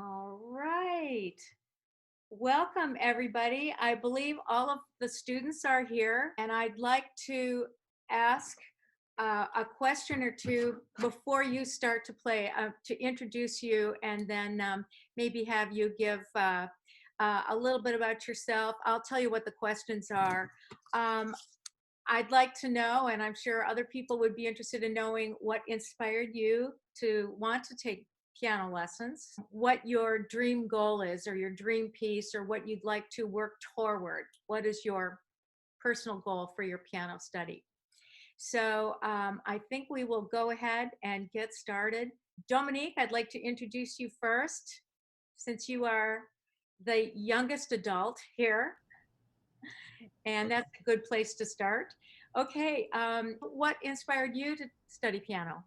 All right. Welcome, everybody. I believe all of the students are here, and I'd like to ask a question or two before you start to play to introduce you, and then maybe have you give a little bit about yourself. I'll tell you what the questions are. Um, I'd like to know, and I'm sure other people would be interested in knowing what inspired you to want to take piano lessons, what your dream goal is, or your dream piece, or what you'd like to work toward. What is your personal goal for your piano study? So I think we will go ahead and get started. Dominique, I'd like to introduce you first, since you are the youngest adult here, and that's a good place to start. Okay, what inspired you to study piano?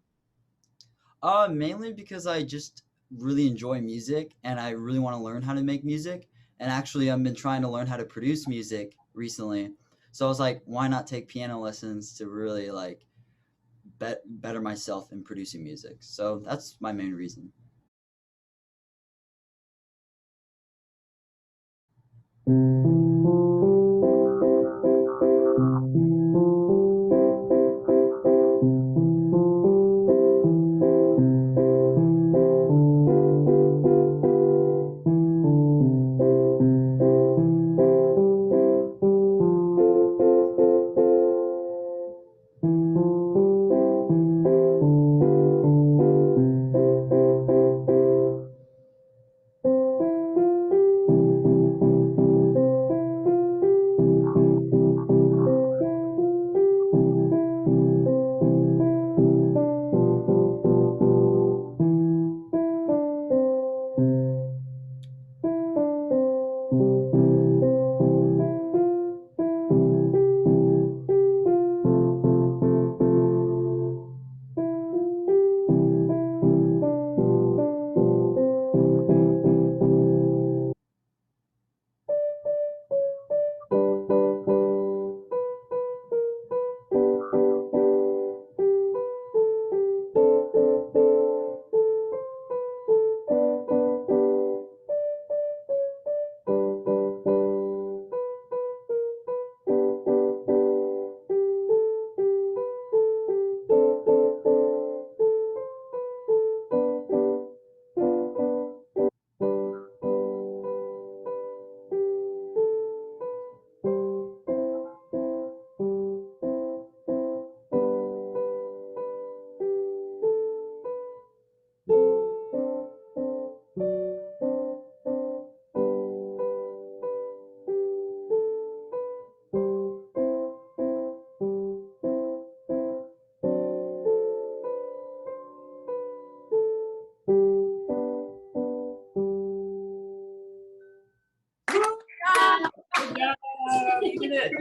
Mainly because I just really enjoy music and I really want to learn how to make music. And actually, I've been trying to learn how to produce music recently. So I was like, why not take piano lessons to really like better myself in producing music? So that's my main reason.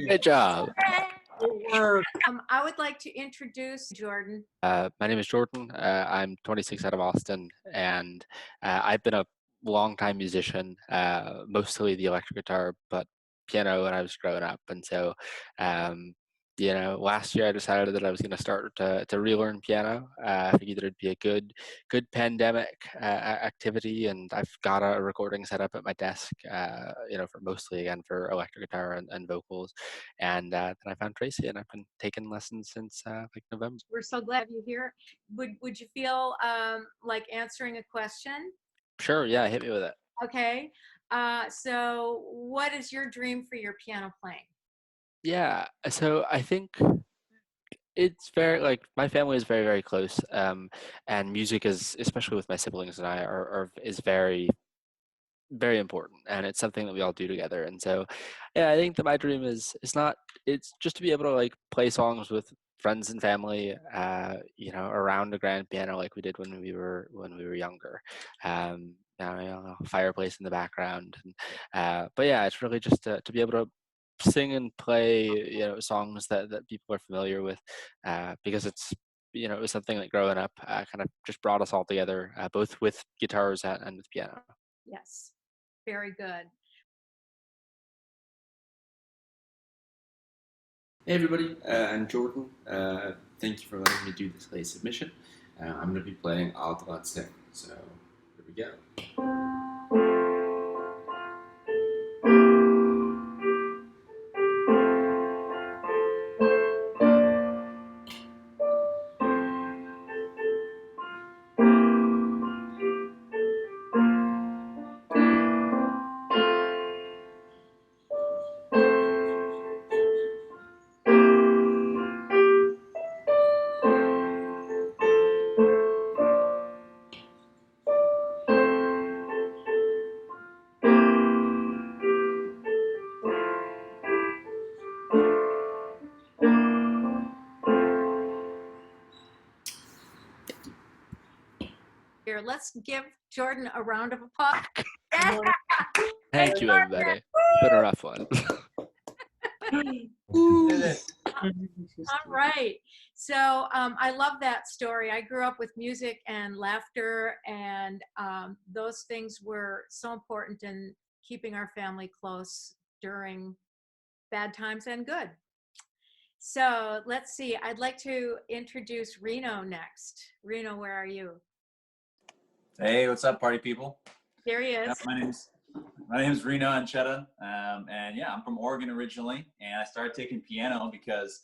Good job. I would like to introduce Jordan. My name is Jordan. I'm 26 out of Austin, and I've been a longtime musician, mostly the electric guitar, but piano when I was growing up. And so, um, last year I decided that I was going to start to relearn piano. I figured it'd be a good pandemic activity, and I've got a recording set up at my desk, for mostly again for electric guitar and vocals. And then I found Tracy, and I've been taking lessons since like November. We're so glad to have you here. Would you feel like answering a question? Sure, yeah, hit me with it. Okay. So what is your dream for your piano playing? Yeah, so I think it's very like my family is very, very close, and music is, especially with my siblings and I, is very, very important, and it's something that we all do together. And so, yeah, I think that my dream is not it's just to be able to like play songs with friends and family, around a grand piano like we did when we were younger. Fireplace in the background, but yeah, it's really just to be able to sing and play, songs that people are familiar with, because it was something that growing up kind of just brought us all together, both with guitars and with piano. Yes. Very good. Hey everybody, I'm Jordan. Thank you for letting me do this late submission. I'm going to be playing Untitled Chapter, so here we go. here. Let's give Jordan a round of applause. Yeah. Thank you, everybody. It's been a rough one. All right. So I love that story. I grew up with music and laughter, and those things were so important in keeping our family close during bad times and good. So let's see. I'd like to introduce Reno next. Reno, where are you? Hey, what's up, party people? There he is. Yeah, my name's Reno Anchetta, and yeah, I'm from Oregon originally, and I started taking piano because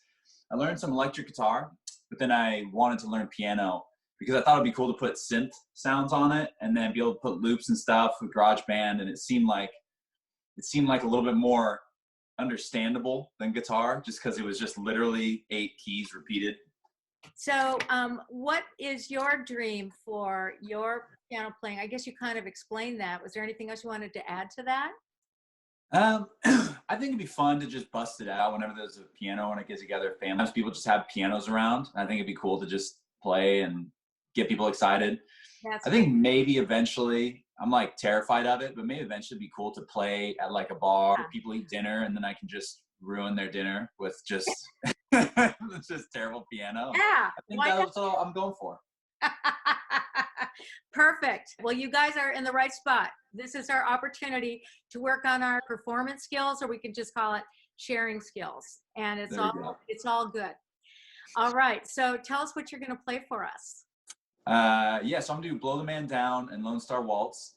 I learned some electric guitar, but then I wanted to learn piano because I thought it'd be cool to put synth sounds on it and then be able to put loops and stuff with GarageBand, and it seemed like a little bit more understandable than guitar, just because it was just literally 8 keys repeated. So what is your dream for your piano playing? I guess you kind of explained that. Was there anything else you wanted to add to that? I think it'd be fun to just bust it out whenever there's a piano and it gets together. Families, people just have pianos around. I think it'd be cool to just play and get people excited. I think maybe eventually, I'm like terrified of it, but maybe eventually it'd be cool to play at like a bar where people eat dinner and then I can just ruin their dinner with just just terrible piano. Yeah. I think that's what I'm going for. Perfect. Well, you guys are in the right spot. This is our opportunity to work on our performance skills, or we can just call it sharing skills. And it's all good. All right. So tell us what you're going to play for us. Yeah, so I'm gonna do Blow the Man Down and Lone Star Waltz.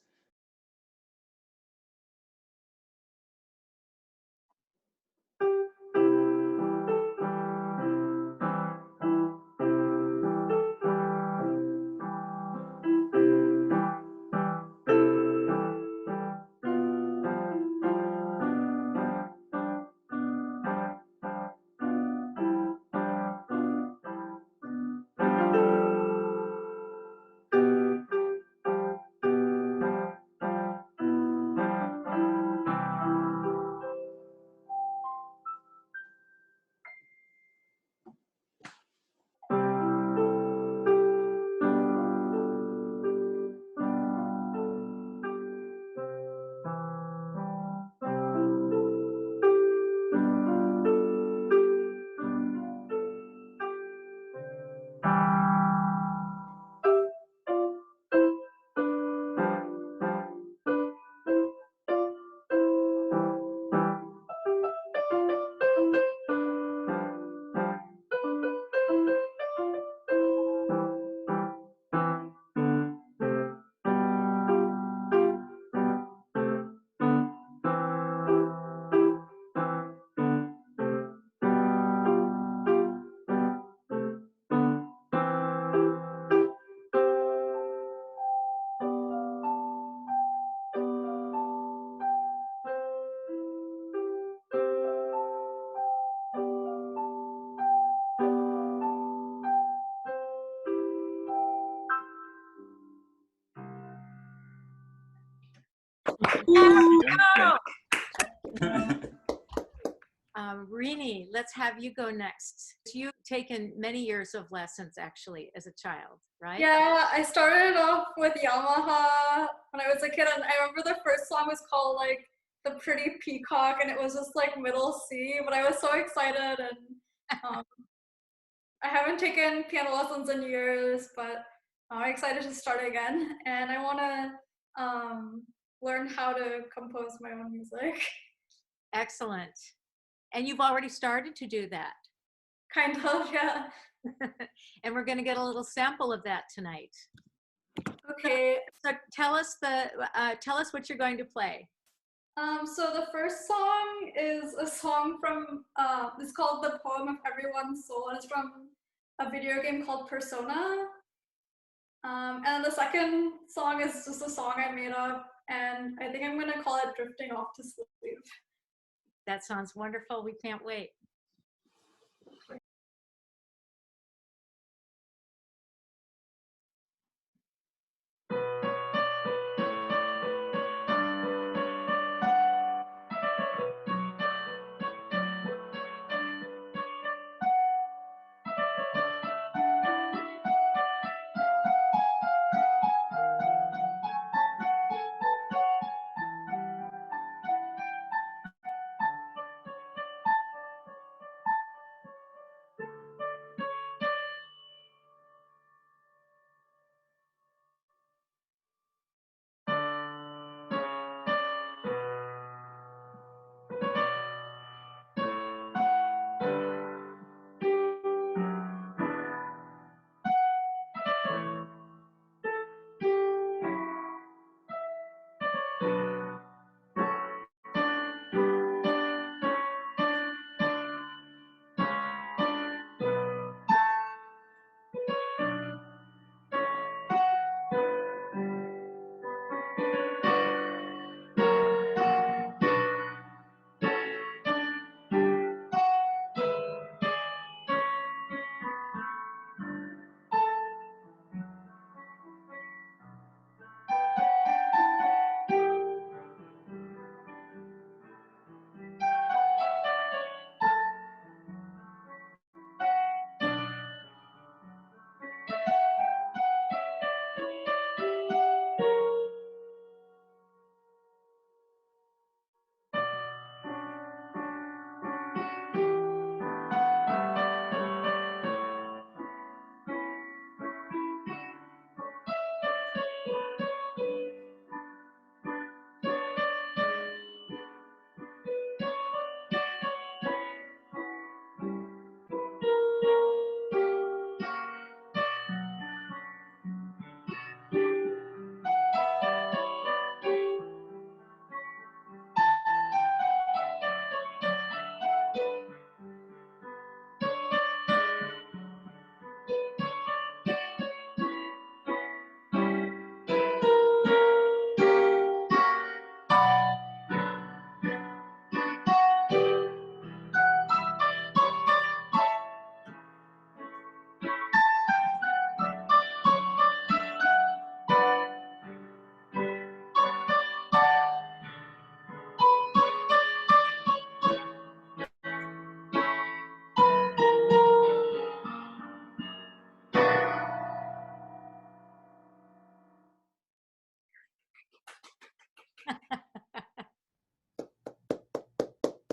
Rini, let's have you go next. You've taken many years of lessons actually as a child, right? Yeah, I started off with Yamaha when I was a kid, and I remember the first song was called like The Pretty Peacock, and it was just like middle C, but I was so excited, and I haven't taken piano lessons in years, but I'm excited to start again, and I want to learn how to compose my own music. Excellent. And you've already started to do that. Kind of, yeah. And we're going to get a little sample of that tonight. Okay. So tell us what you're going to play. So the first song is a song from it's called The Poem of Everyone's Soul, and it's from a video game called Persona. And the second song is just a song I made up, and I think I'm gonna call it Drifting Off to Sleep. That sounds wonderful. We can't wait.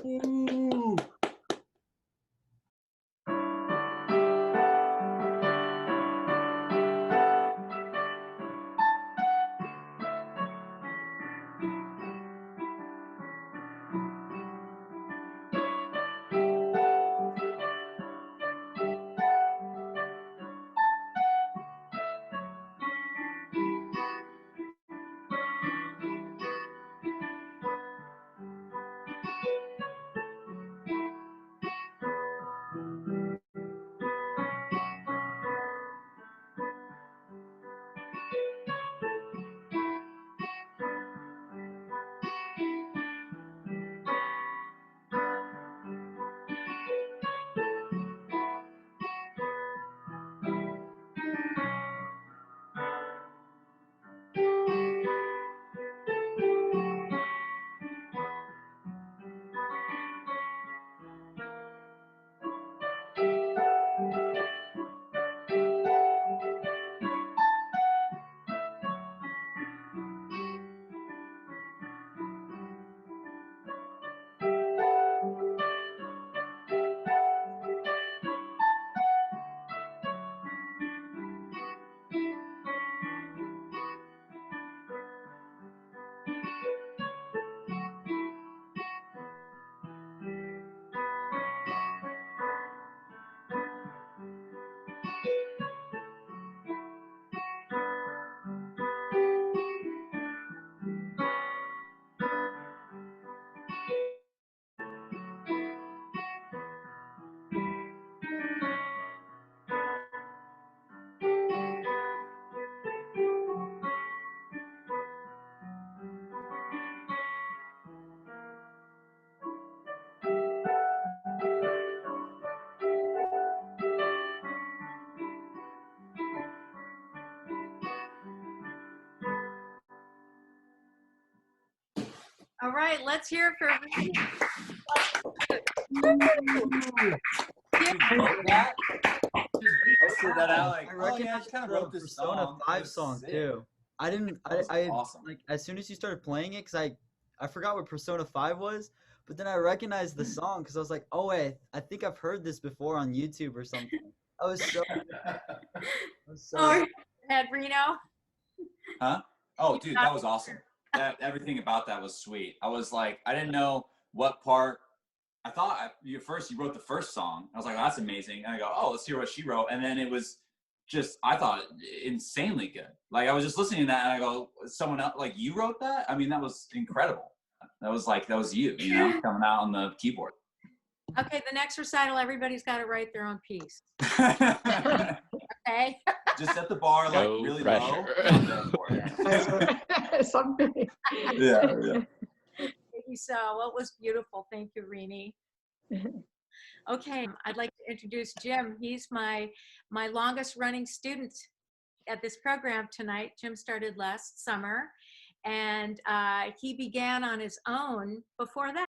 Ooh. All right, let's hear it for Rini. You wrote that? Posted that out like, I oh yeah, I recognize just kind of the wrote this Persona song. 5 It was song sick. too. I didn't. That was I awesome. like as soon as you started playing it, because I forgot what Persona 5 was, but then I recognized the song because I was like, oh wait, I think I've heard this before on YouTube or something. I was so. Oh, Ed Reno. Huh? Oh, dude, that was awesome. That everything about that was sweet. I was like, I didn't know what part. I thought you wrote the first song. I was like, oh, that's amazing. And I go, oh, let's hear what she wrote. And then it was just, I thought, insanely good. Like I was just listening to that, and I go, someone else, like you wrote that? I mean, that was incredible. That was you, coming out on the keyboard. Okay, the next recital, everybody's got to write their own piece. Okay. Just set the bar like No really pressure. low. I'm there for it. Someday. Yeah. Thank you, so what was beautiful. Thank you, Rini. Okay, I'd like to introduce Jim. He's my longest running student at this program tonight. Jim started last summer, and he began on his own before that.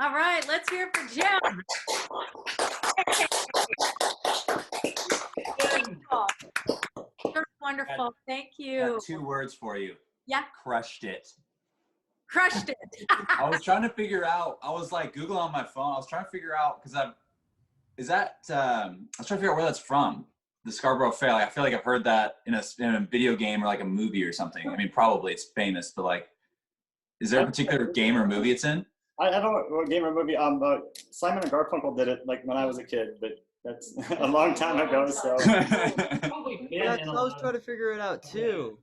All right, let's hear it for Jim. You're wonderful. Thank I you. got 2 words for you. Yeah, Crushed it. crushed it. I was trying to figure out. I was like Google on my phone. I was trying to figure out because I was trying to figure out where that's from. The Scarborough Fair. Like, I feel like I've heard that in a video game or like a movie or something. I mean, probably it's famous, but like, is there a particular game or movie it's in? I don't know what game or movie. Simon and Garfunkel did it like when I was a kid, but that's a long time ago. So Probably been Yeah, in 'cause a I was lot trying of- to figure it out too.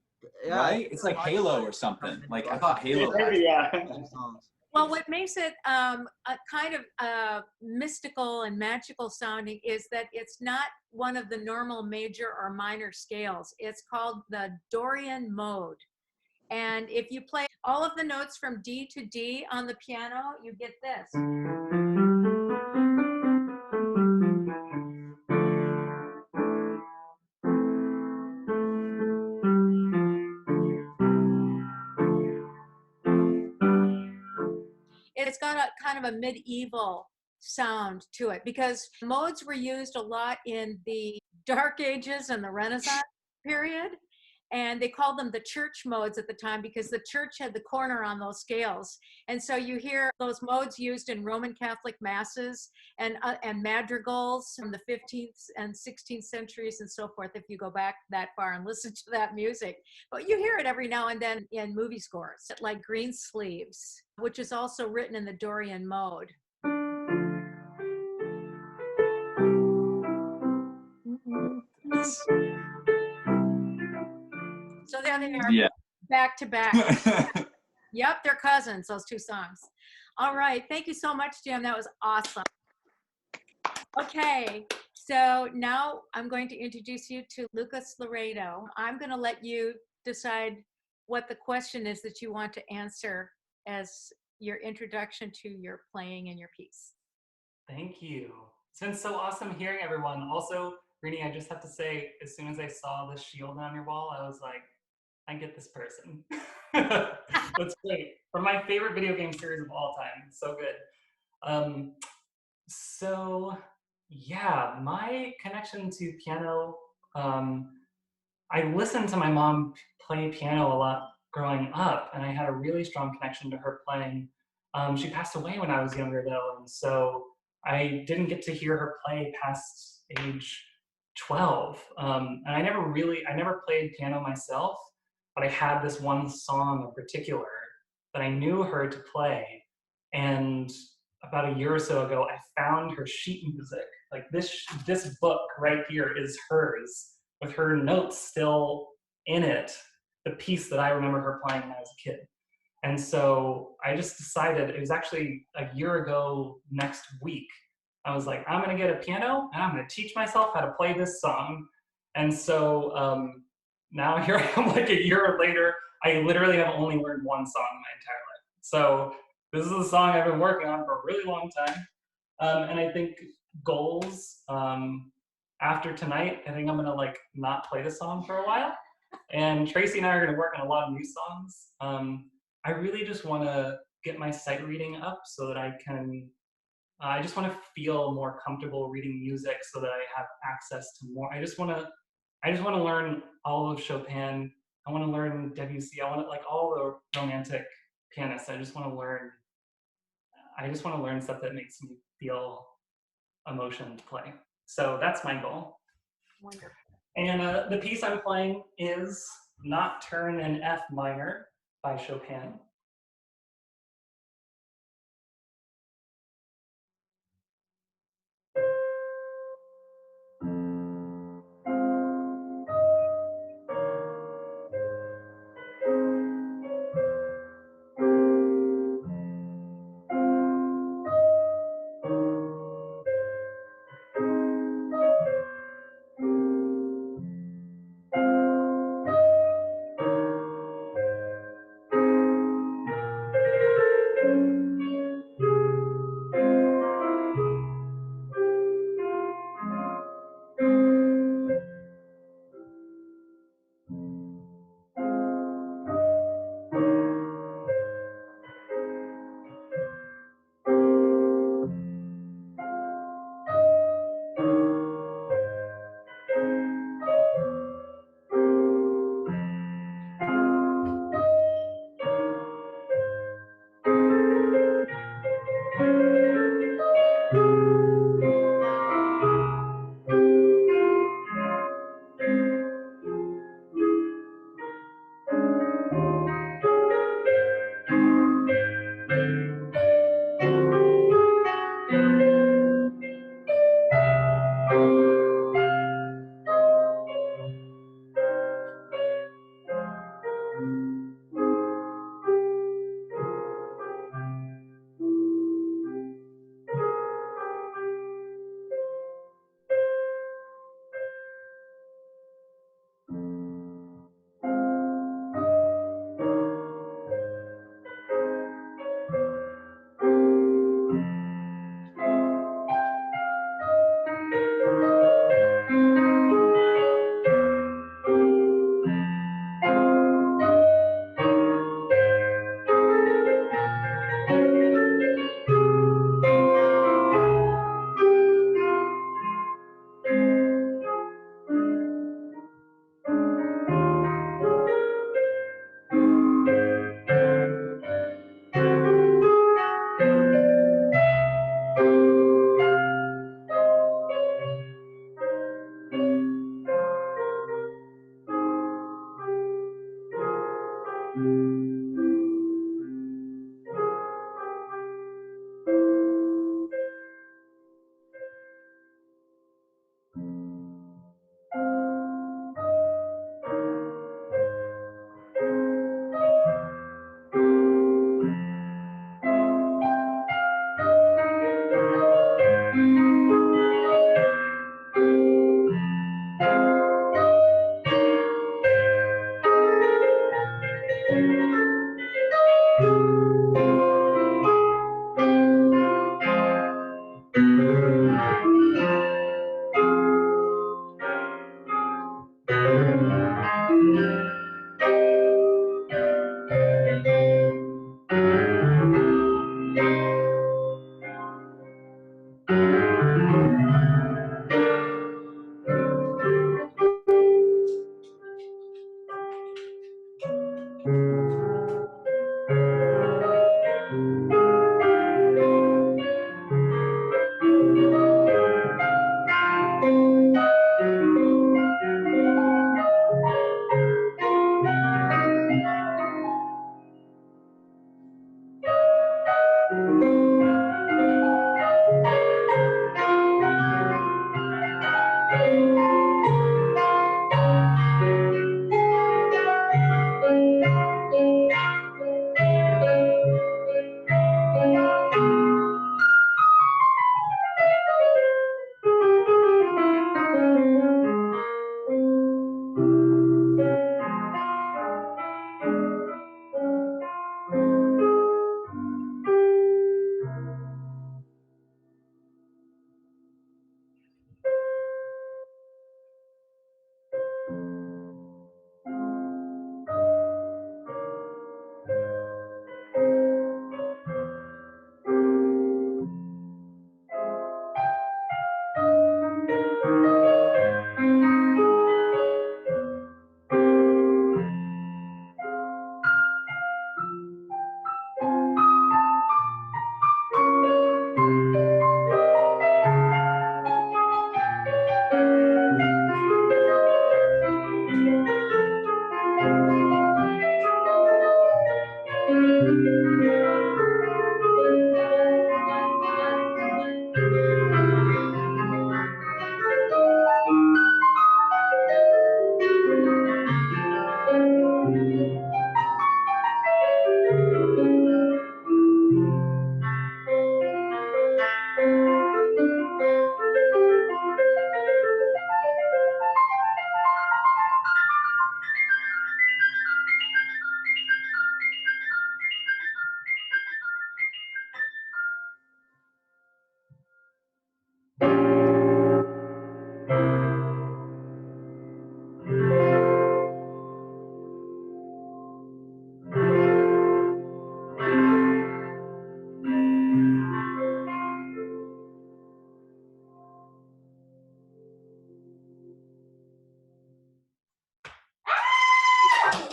Yeah, Right? It's like Halo or something. Like I thought Halo. maybe, yeah. songs. Well, what makes it a kind of mystical and magical sounding is that it's not one of the normal major or minor scales. It's called the Dorian Mode. And if you play all of the notes from D to D on the piano, you get this. It's got a kind of a medieval sound to it because modes were used a lot in the Dark Ages and the Renaissance period. And they called them the church modes at the time because the church had the corner on those scales. And so you hear those modes used in Roman Catholic masses and madrigals from the 15th and 16th centuries and so forth, if you go back that far and listen to that music. But you hear it every now and then in movie scores, like Greensleeves, which is also written in the Dorian mode. So there they are, Yeah. back to back. Yep, they're cousins, those 2 songs. All right, thank you so much, Jim. That was awesome. Okay, so now I'm going to introduce you to Lucas Laredo. I'm going to let you decide what the question is that you want to answer as your introduction to your playing and your piece. Thank you. It's been so awesome hearing everyone. Also, Rini, I just have to say, as soon as I saw the shield on your wall, I was like, I get this person. That's great. From my favorite video game series of all time. It's so good. So yeah, my connection to piano, I listened to my mom play piano a lot growing up, and I had a really strong connection to her playing. She passed away when I was younger though, and so I didn't get to hear her play past age 12. And I never played piano myself, but I had this one song in particular that I knew her to play. And about a year or so ago, I found her sheet music. Like this book right here is hers, with her notes still in it, the piece that I remember her playing when I was a kid. And so I just decided, it was actually a year ago next week, I was like, I'm gonna get a piano and I'm gonna teach myself how to play this song. And so now here I am like a year later, I literally have only learned one song my entire life. So this is a song I've been working on for a really long time. And I think goals, after tonight, I think I'm gonna like not play the song for a while. And Tracy and I are gonna work on a lot of new songs. I really just wanna get my sight reading up so that I just wanna feel more comfortable reading music so that I have access to more. I just wanna learn all of Chopin. I wanna learn Debussy. I wanna like all the romantic pianists. I just wanna learn stuff that makes me feel emotion to play. So that's my goal. Wonderful. And the piece I'm playing is Nocturne in F minor by Chopin.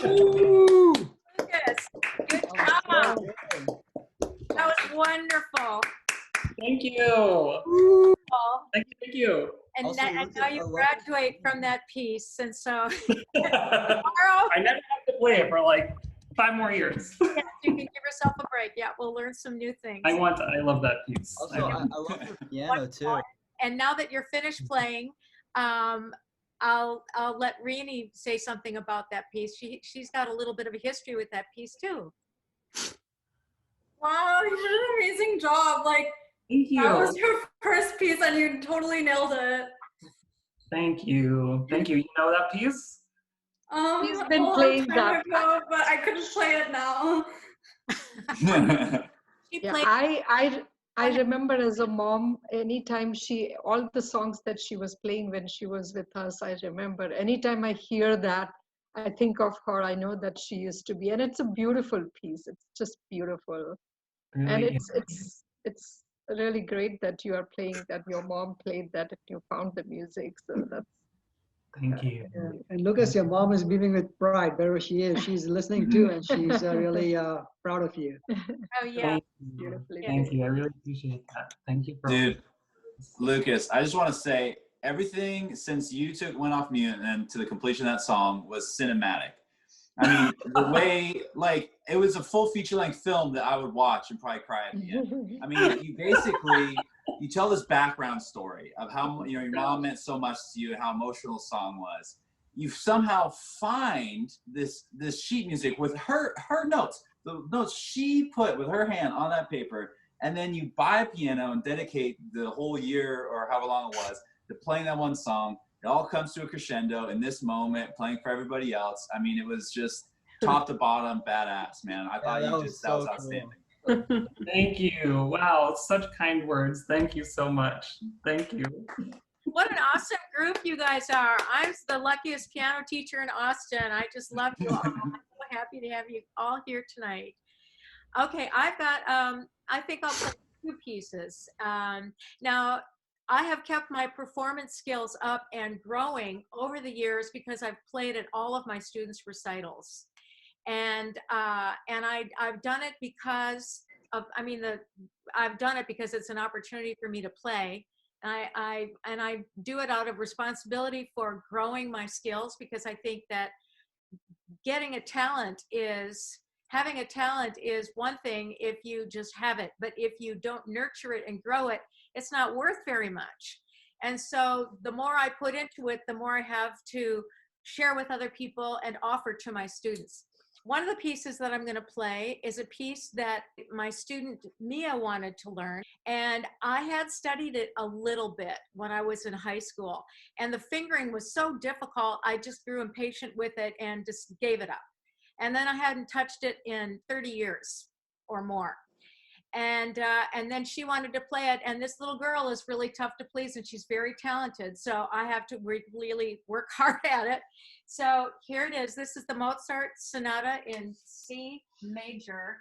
Lucas, good That job. was good. That was wonderful. Thank you. Paul. Thank you. And, Also, and Lucas, now I you love graduate from that piece. And so I tomorrow, never have to play it for like 5 more years. yes, you can give yourself a break. Yeah, we'll learn some new things. I love that piece. Also, I love the piano too. And now that you're finished playing, I'll let Rini say something about that piece. She's got a little bit of a history with that piece too. Wow, you did an amazing job. Like, Thank you. that was your first piece and you totally nailed it. Thank you. Thank you. You know that piece? He's been a long playing time that. ago, but I couldn't play it now. She Yeah, played I remember as a mom, anytime all the songs that she was playing when she was with us, I remember anytime I hear that, I think of her. I know that she used to be, and it's a beautiful piece. It's just beautiful, and Really? it's really great that you are playing that. Your mom played that, and you found the music. So that's Thank you. Yeah. And Lucas, your mom is beaming with pride wherever she is. She's listening too, and she's really proud of you. oh yeah. Thank you. beautifully Thank played. you. I really appreciate that. Thank you for Dude, Lucas, I just want to say everything since you went off mute and then to the completion of that song was cinematic. I mean, the way, like, it was a full feature-length film that I would watch and probably cry at the end. I mean, you tell this background story of how, you know, your mom meant so much to you and how emotional the song was. You somehow find this sheet music with her notes, the notes she put with her hand on that paper, and then you buy a piano and dedicate the whole year or however long it was to playing that one song. It all comes to a crescendo in this moment, playing for everybody else. I mean, it was just top to bottom, badass, man. I thought that that was was so outstanding. Thank you. Wow, such kind words. Thank you so much. Thank you. What an awesome group you guys are. I'm the luckiest piano teacher in Austin. I just love you all. I'm so happy to have you all here tonight. Okay, I've got, I think I'll play 2 pieces. Now, I have kept my performance skills up and growing over the years because I've played at all of my students' recitals. And I've done it because of, I've done it because it's an opportunity for me to play. And I do it out of responsibility for growing my skills, because I think that having a talent is one thing if you just have it, but if you don't nurture it and grow it, it's not worth very much. And so the more I put into it, the more I have to share with other people and offer to my students. One of the pieces that I'm going to play is a piece that my student Mia wanted to learn, and I had studied it a little bit when I was in high school, and the fingering was so difficult, I just grew impatient with it and just gave it up. And then I hadn't touched it in 30 years or more. And then she wanted to play it, and this little girl is really tough to please, and she's very talented, so I have to really work hard at it. So here it is. This is the Mozart Sonata in C major.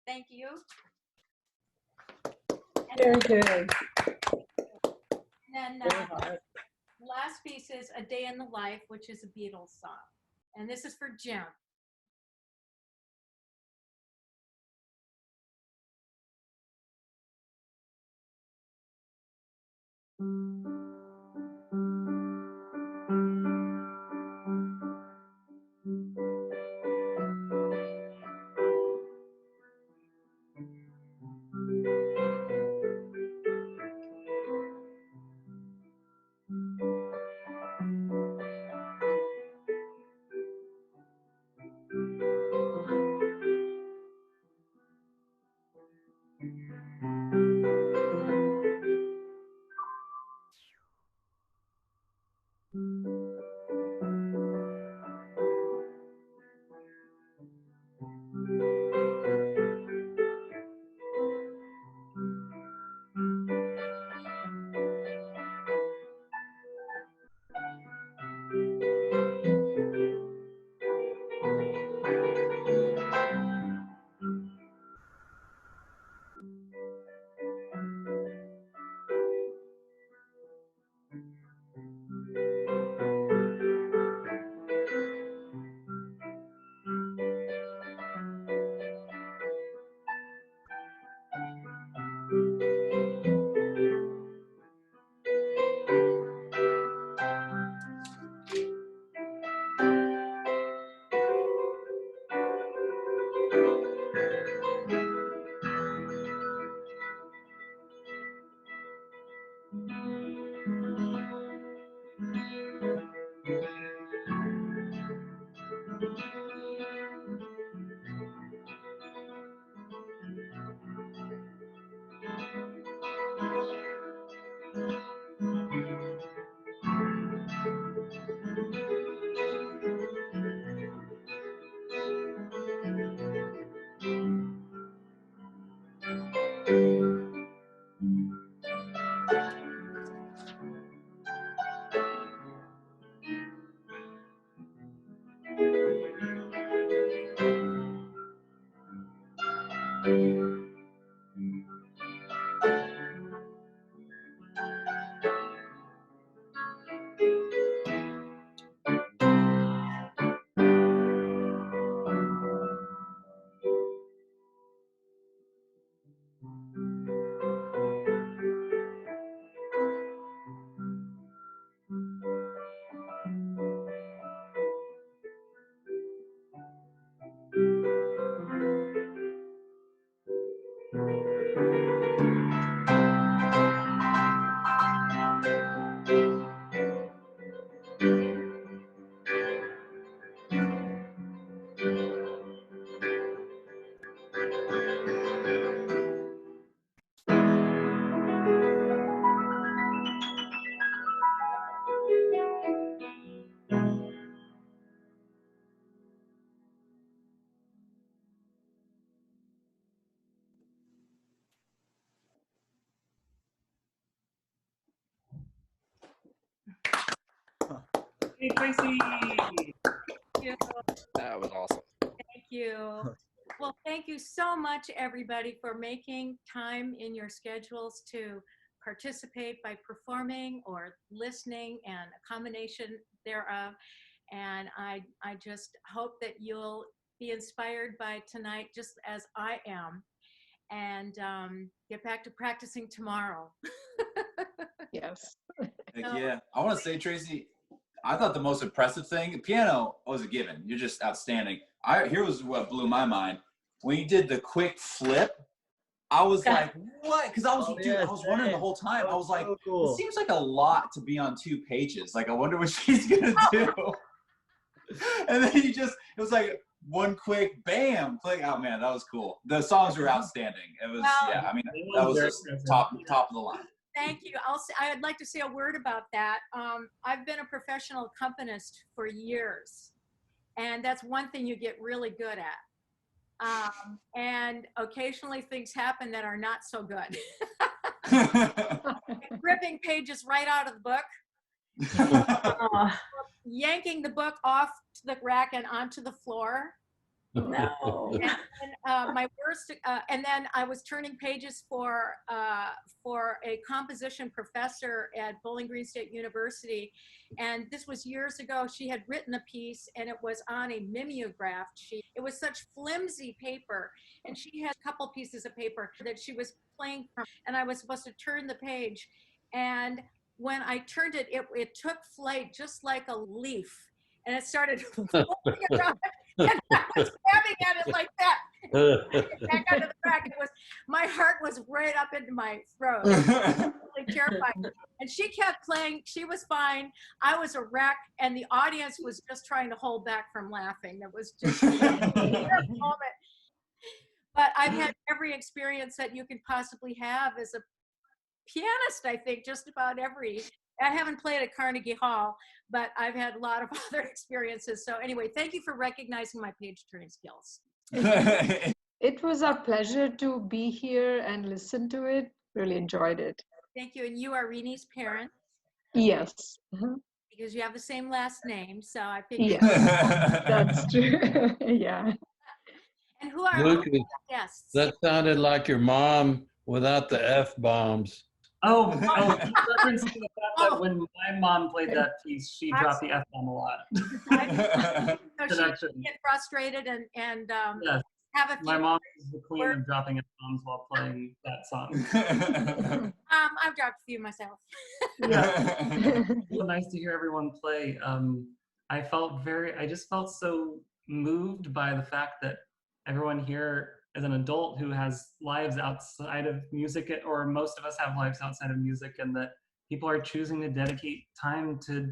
Thank you. Very good. And then Very hard. last piece is A Day in the Life, which is a Beatles song. And this is for Jim. Hey, Tracy. Thank you. That was awesome. Thank you. Well, thank you so much, everybody, for making time in your schedules to participate by performing or listening and a combination thereof. And I just hope that you'll be inspired by tonight, just as I am, and get back to practicing tomorrow. Yes. Heck yeah. I want to say, Tracy, I thought the most impressive thing, piano was a given. You're just outstanding. Here was what blew my mind. When you did the quick flip, I was like, what? Because I was, I was wondering the whole time. I was like, so cool. it seems like a lot to be on 2 pages. Like, I wonder what she's going to do. And then it was like one quick bam. Like, oh man, that was cool. The songs were outstanding. It was, yeah, I mean, that was just top of the line. Thank you. I'd like to say a word about that. I've been a professional accompanist for years, and that's one thing you get really good at. And occasionally things happen that are not so good. Ripping pages right out of the book, yanking the book off to the rack and onto the floor, No. And my worst, and then I was turning pages for a composition professor at Bowling Green State University, and this was years ago. She had written a piece, and it was on a mimeographed sheet. It was such flimsy paper, and she had a couple pieces of paper that she was playing from, and I was supposed to turn the page, and when I turned it, it took flight just like a leaf, and it started floating around. And I was grabbing at it like that. Back onto the track. It was, my heart was right up into my throat. It was really terrifying. And she kept playing. She was fine. I was a wreck, and the audience was just trying to hold back from laughing. It was just a terrible moment. But I've had every experience that you can possibly have as a pianist. I think just about every. I haven't played at Carnegie Hall, but I've had a lot of other experiences. So anyway, thank you for recognizing my page turning skills. It was our pleasure to be here and listen to it. Really enjoyed it. Thank you. And you are Rini's parents? Yes. Because you have the same last name, so I figured. Yes, that's true. Yeah. And who are Lucas, guests? that sounded like your mom without the F-bombs. Oh, reference to the fact that when my mom played that piece, she dropped the F-bomb a lot. So she get frustrated and yes. have a few. My mom is the queen of dropping F-bombs while playing that song. I've dropped a few myself. Yeah. Well, nice to hear everyone play. I just felt so moved by the fact that everyone here is an adult who has lives outside of music, or most of us have lives outside of music, and that people are choosing to dedicate time to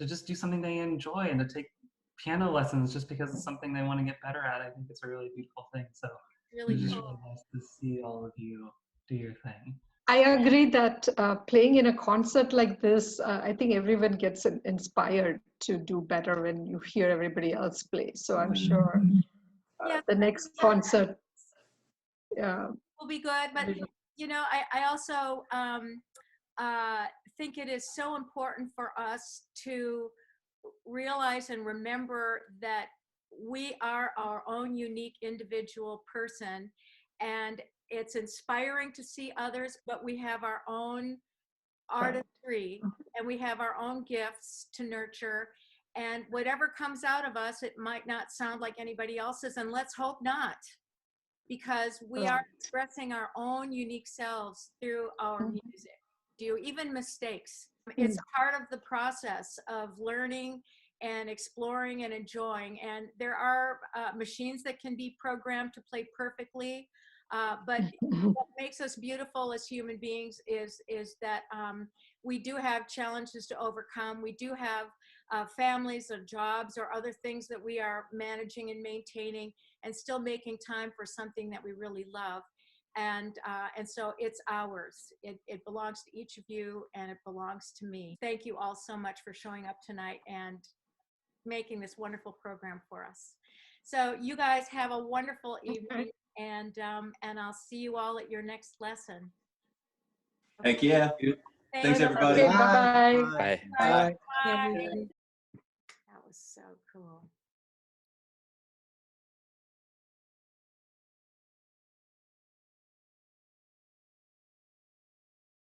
just do something they enjoy and to take piano lessons just because it's something they want to get better at. I think it's a really beautiful thing. So really it's just cool. really nice to see all of you do your thing. I agree that playing in a concert like this, I think everyone gets inspired to do better when you hear everybody else play. So I'm sure the next concert will be good. But you know, I also think it is so important for us to realize and remember that we are our own unique individual person, and it's inspiring to see others, but we have our own artistry and we have our own gifts to nurture, and whatever comes out of us, it might not sound like anybody else's, and let's hope not, because we are expressing our own unique selves through our music. Even mistakes, it's part of the process of learning and exploring and enjoying. And there are machines that can be programmed to play perfectly, but what makes us beautiful as human beings is that we do have challenges to overcome. We do have families or jobs or other things that we are managing and maintaining, and still making time for something that we really love. And so it's ours. It belongs to each of you, and it belongs to me. Thank you all so much for showing up tonight and making this wonderful program for us. So you guys have a wonderful evening, and I'll see you all at your next lesson. Heck yeah. Thanks, everybody. Okay, bye-bye. Bye. Bye. Bye. That was so cool.